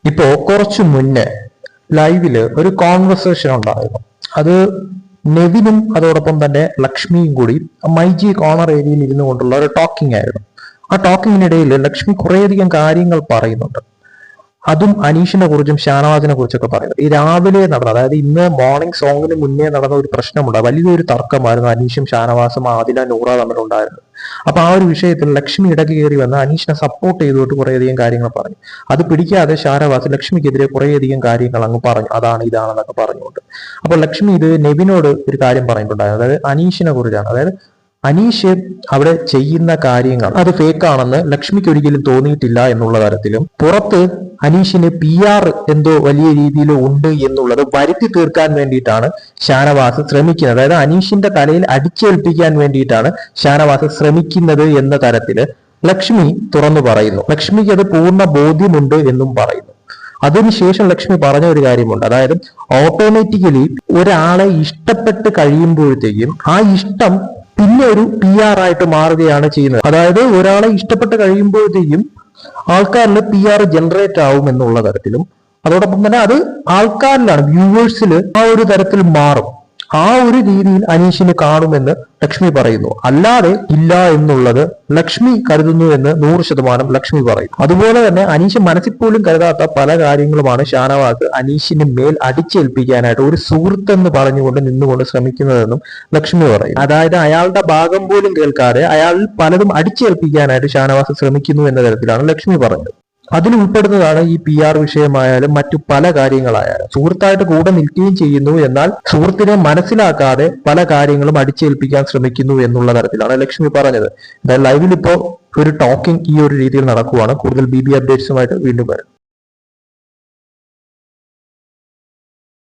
ഇപ്പോ കുറച്ചു മുന്നേ ലൈവില് ഒരു കോൺവെർസേഷൻ ഉണ്ടായിരുന്നു. അത് നെവിനും അതോടൊപ്പം തന്നെ ലക്ഷ്മിയും കൂടി മൈജി കോർണർ ഏരിയയിൽ ഇരുന്നു കൊണ്ടുള്ള ഒരു ടോക്കിംഗ് ആയിരുന്നു. ആ ടോക്കിങ്ങിനിടയിൽ ലക്ഷ്മി കുറേയധികം കാര്യങ്ങൾ പറയുന്നുണ്ട്. അതും അനീഷിനെ കുറിച്ചും ഷാനവാസിനെ കുറിച്ചൊക്കെ പറയുന്നത്. ഈ രാവിലെ നടന്ന, അതായത് ഇന്ന് മോർണിംഗ് സോങ്ങിന് മുന്നേ നടന്ന ഒരു പ്രശ്നമുണ്ട്. വലിയൊരു തർക്കമായിരുന്നു അനീഷും ഷാനവാസും ആദില നൂറ തമ്മിലുണ്ടായിരുന്നത്. അപ്പൊ ആ ഒരു വിഷയത്തിൽ ലക്ഷ്മി ഇടയ്ക്ക് കയറി വന്ന് അനീഷിനെ സപ്പോർട്ട് ചെയ്തുകൊണ്ട് കുറേയധികം കാര്യങ്ങൾ പറഞ്ഞു. അത് പിടിക്കാതെ ഷാനവാസ് ലക്ഷ്മിക്കെതിരെ കുറേയധികം കാര്യങ്ങൾ അങ്ങ് പറഞ്ഞു, അതാണ് ഇതാണെന്നൊക്കെ പറഞ്ഞുകൊണ്ട്. അപ്പൊ ലക്ഷ്മി ഇത് നെവിനോട് ഒരു കാര്യം പറഞ്ഞിട്ടുണ്ടായിരുന്നു, അതായത് അനീഷിനെ കുറിച്ചാണ്. അതായത് അനീഷ് അവിടെ ചെയ്യുന്ന കാര്യങ്ങൾ അത് ഫേക്ക് ആണെന്ന് ലക്ഷ്മിക്ക് ഒരിക്കലും തോന്നിയിട്ടില്ല എന്നുള്ള തരത്തിലും, പുറത്ത് അനീഷിന് PR എന്തോ വലിയ രീതിയിൽ ഉണ്ട് എന്നുള്ളത് വരുത്തി തീർക്കാൻ വേണ്ടിയിട്ടാണ് ഷാനവാസ് ശ്രമിക്കുന്നത്. അതായത് അനീഷിന്റെ തലയിൽ അടിച്ചേൽപ്പിക്കാൻ വേണ്ടിയിട്ടാണ് ഷാനവാസ് ശ്രമിക്കുന്നത് എന്ന തരത്തില് ലക്ഷ്മി തുറന്നു പറയുന്നു. ലക്ഷ്മിക്ക് അത് പൂർണ്ണ ബോധ്യമുണ്ട് എന്നും പറയുന്നു. അതിനുശേഷം ലക്ഷ്മി പറഞ്ഞ ഒരു കാര്യമുണ്ട്, അതായത് ഓട്ടോമാറ്റിക്കലി ഒരാളെ ഇഷ്ടപ്പെട്ട് കഴിയുമ്പോഴത്തേക്കും ആ ഇഷ്ടം പിന്നെ ഒരു PR ആയിട്ട് മാറുകയാണ് ചെയ്യുന്നത്. അതായത് ഒരാളെ ഇഷ്ടപ്പെട്ട് കഴിയുമ്പോഴത്തേക്കും ആൾക്കാരിൽ PR ജനറേറ്റ് ആവും എന്നുള്ള തരത്തിലും, അതോടൊപ്പം തന്നെ അത് ആൾക്കാരിലാണ്, വ്യൂവേഴ്സിൽ ആ ഒരു തരത്തിൽ മാറും. ആ ഒരു രീതിയിൽ അനീഷിനെ കാണുമെന്ന് ലക്ഷ്മി പറയുന്നു. അല്ലാതെ ഇല്ല എന്നുള്ളത് ലക്ഷ്മി കരുതുന്നു എന്ന് 100% ലക്ഷ്മി പറയും. അതുപോലെ തന്നെ അനീഷ് മനസ്സിൽ പോലും കരുതാത്ത പല കാര്യങ്ങളുമാണ് ഷാനവാസ് അനീഷിന് മേൽ അടിച്ചേൽപ്പിക്കാനായിട്ട് ഒരു സുഹൃത്തെന്ന് പറഞ്ഞുകൊണ്ട് നിന്നുകൊണ്ട് ശ്രമിക്കുന്നതെന്നും ലക്ഷ്മി പറയും. അതായത് അയാളുടെ ഭാഗം പോലും കേൾക്കാതെ അയാൾ പലതും അടിച്ചേൽപ്പിക്കാനായിട്ട് ഷാനവാസ് ശ്രമിക്കുന്നു എന്ന തരത്തിലാണ് ലക്ഷ്മി പറഞ്ഞത്. അതിൽ ഉൾപ്പെടുന്നതാണ് ഈ PR വിഷയമായാലും മറ്റു പല കാര്യങ്ങളായാലും. സുഹൃത്തായിട്ട് കൂടെ നിൽക്കുകയും ചെയ്യുന്നു, എന്നാൽ സുഹൃത്തിനെ മനസ്സിലാക്കാതെ പല കാര്യങ്ങളും അടിച്ചേൽപ്പിക്കാൻ ശ്രമിക്കുന്നു എന്നുള്ള തരത്തിലാണ് ലക്ഷ്മി പറഞ്ഞത്. എന്തായാലും ലൈവിൽ ഇപ്പോൾ ഒരു ടോക്കിംഗ് ഈ ഒരു രീതിയിൽ നടക്കുവാണ്. കൂടുതൽ BB അപ്ഡേറ്റ്സുമായിട്ട് വീണ്ടും വരും.